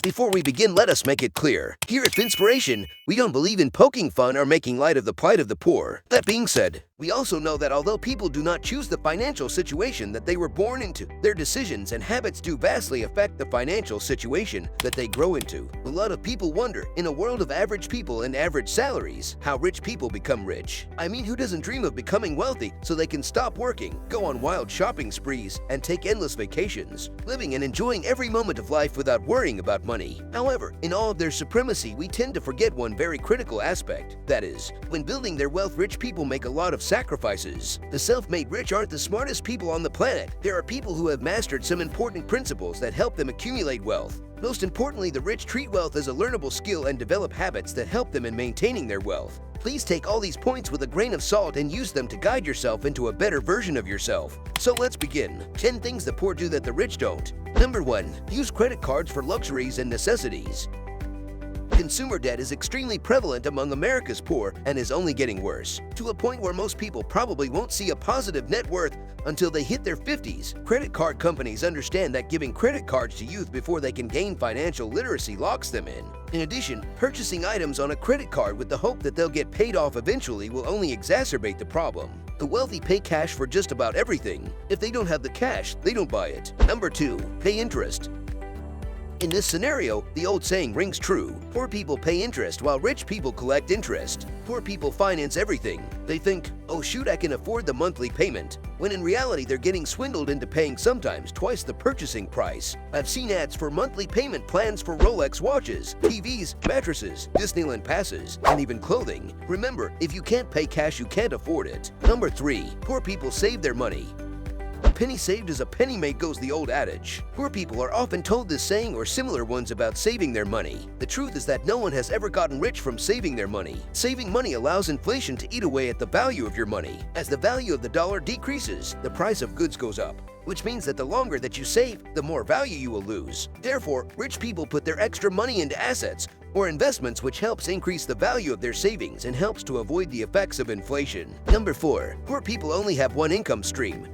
Before we begin, let us make it clear. Here at Finspiration, we don't believe in poking fun or making light of the plight of the poor. That being said, we also know that although people do not choose the financial situation that they were born into, their decisions and habits do vastly affect the financial situation that they grow into. A lot of people wonder, in a world of average people and average salaries, how rich people become rich. I mean, who doesn't dream of becoming wealthy so they can stop working, go on wild shopping sprees, and take endless vacations, living and enjoying every moment of life without worrying about money. However, in all of their supremacy, we tend to forget one very critical aspect. That is, when building their wealth, rich people make a lot of sacrifices. The self-made rich aren't the smartest people on the planet. There are people who have mastered some important principles that help them accumulate wealth. Most importantly, the rich treat wealth as a learnable skill and develop habits that help them in maintaining their wealth. Please take all these points with a grain of salt and use them to guide yourself into a better version of yourself. So let's begin. 10 things the poor do that the rich don't. Number 1. Use credit cards for luxuries and necessities. Consumer debt is extremely prevalent among America's poor and is only getting worse, to a point where most people probably won't see a positive net worth until they hit their 50s. Credit card companies understand that giving credit cards to youth before they can gain financial literacy locks them in. In addition, purchasing items on a credit card with the hope that they'll get paid off eventually will only exacerbate the problem. The wealthy pay cash for just about everything. If they don't have the cash, they don't buy it. Number 2. Pay interest. In this scenario, the old saying rings true. Poor people pay interest while rich people collect interest. Poor people finance everything. They think, oh shoot, I can afford the monthly payment, when in reality they're getting swindled into paying sometimes twice the purchasing price. I've seen ads for monthly payment plans for Rolex watches, TVs, mattresses, Disneyland passes, and even clothing. Remember, if you can't pay cash, you can't afford it. Number 3. Poor people save their money. A penny saved is a penny made, goes the old adage. Poor people are often told this saying or similar ones about saving their money. The truth is that no one has ever gotten rich from saving their money. Saving money allows inflation to eat away at the value of your money. As the value of the dollar decreases, the price of goods goes up, which means that the longer that you save, the more value you will lose. Therefore, rich people put their extra money into assets or investments, which helps increase the value of their savings and helps to avoid the effects of inflation. Number 4. Poor people only have one income stream.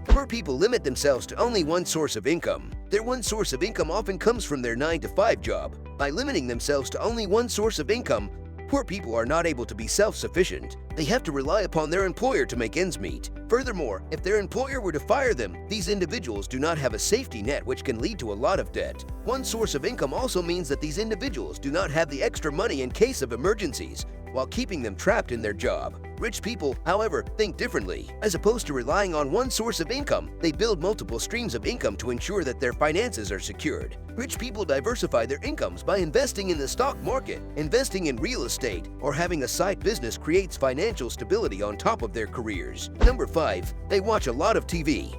Poor people limit themselves to only one source of income. Their one source of income often comes from their 9-to-5 job. By limiting themselves to only one source of income, poor people are not able to be self-sufficient. They have to rely upon their employer to make ends meet. Furthermore, if their employer were to fire them, these individuals do not have a safety net, which can lead to a lot of debt. One source of income also means that these individuals do not have the extra money in case of emergencies, while keeping them trapped in their job. Rich people, however, think differently. As opposed to relying on one source of income, they build multiple streams of income to ensure that their finances are secured. Rich people diversify their incomes by investing in the stock market, investing in real estate, or having a side business creates financial stability on top of their careers. Number 5. They watch a lot of TV.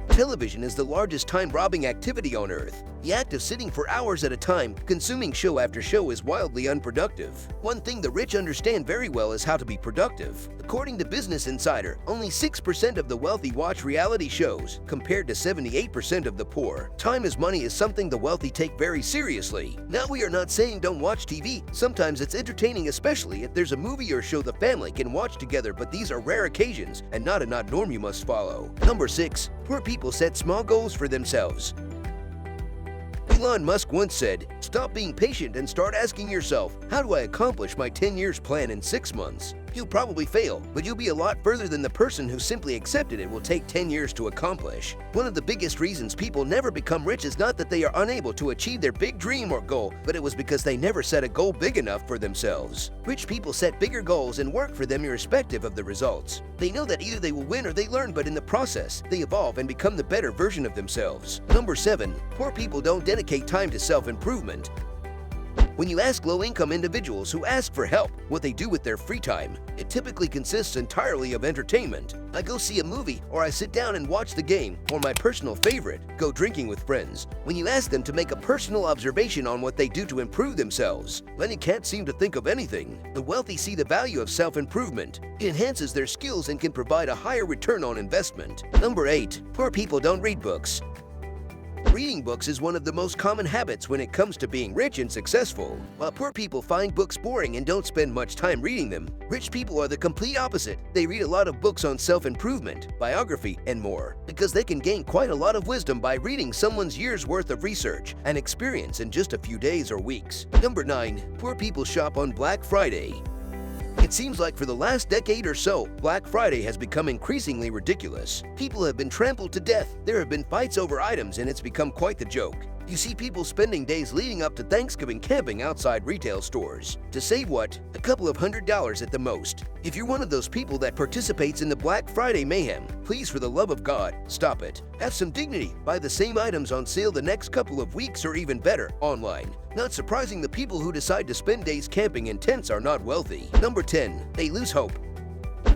Television is the largest time-robbing activity on Earth. The act of sitting for hours at a time, consuming show after show, is wildly unproductive. One thing the rich understand very well is how to be productive. According to Business Insider, only 6% of the wealthy watch reality shows, compared to 78% of the poor. Time is money is something the wealthy take very seriously. Now, we are not saying don't watch TV. Sometimes it's entertaining, especially if there's a movie or show the family can watch together, but these are rare occasions and not a norm you must follow. Number 6. Poor people set small goals for themselves. Elon Musk once said, "Stop being patient and start asking yourself, how do I accomplish my 10 years plan in 6 months?" You'll probably fail, but you'll be a lot further than the person who simply accepted it will take 10 years to accomplish. One of the biggest reasons people never become rich is not that they are unable to achieve their big dream or goal, but it was because they never set a goal big enough for themselves. Rich people set bigger goals and work for them irrespective of the results. They know that either they will win or they learn, but in the process, they evolve and become the better version of themselves. Number 7. Poor people don't dedicate time to self-improvement. When you ask low-income individuals who ask for help what they do with their free time, it typically consists entirely of entertainment. I go see a movie, or I sit down and watch the game, or my personal favorite, go drinking with friends. When you ask them to make a personal observation on what they do to improve themselves, many can't seem to think of anything. The wealthy see the value of self-improvement. It enhances their skills and can provide a higher return on investment. Number 8. Poor people don't read books. Reading books is one of the most common habits when it comes to being rich and successful. While poor people find books boring and don't spend much time reading them, rich people are the complete opposite. They read a lot of books on self-improvement, biography, and more, because they can gain quite a lot of wisdom by reading someone's year's worth of research and experience in just a few days or weeks. Number 9. Poor people shop on Black Friday. It seems like for the last decade or so, Black Friday has become increasingly ridiculous. People have been trampled to death, there have been fights over items, and it's become quite the joke. You see people spending days leading up to Thanksgiving camping outside retail stores to save what? A couple of $100s at the most. If you're one of those people that participates in the Black Friday mayhem, please, for the love of God, stop it. Have some dignity. Buy the same items on sale the next couple of weeks, or even better, online. Not surprising the people who decide to spend days camping in tents are not wealthy. Number 10. They lose hope.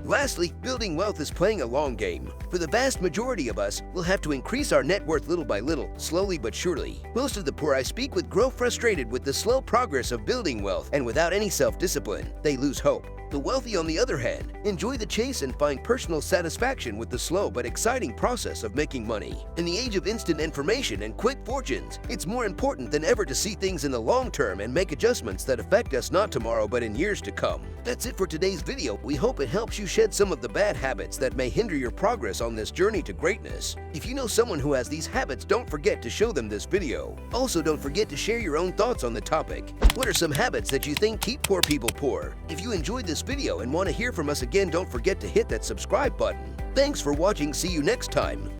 Lastly, building wealth is playing a long game. For the vast majority of us, we'll have to increase our net worth little by little, slowly but surely. Most of the poor I speak with grow frustrated with the slow progress of building wealth, and without any self-discipline, they lose hope. The wealthy, on the other hand, enjoy the chase and find personal satisfaction with the slow but exciting process of making money. In the age of instant information and quick fortunes, it's more important than ever to see things in the long term and make adjustments that affect us not tomorrow but in years to come. That's it for today's video. We hope it helps you shed some of the bad habits that may hinder your progress on this journey to greatness. If you know someone who has these habits, don't forget to show them this video. Also, don't forget to share your own thoughts on the topic. What are some habits that you think keep poor people poor? If you enjoyed this video and want to hear from us again, don't forget to hit that subscribe button. Thanks for watching. See you next time.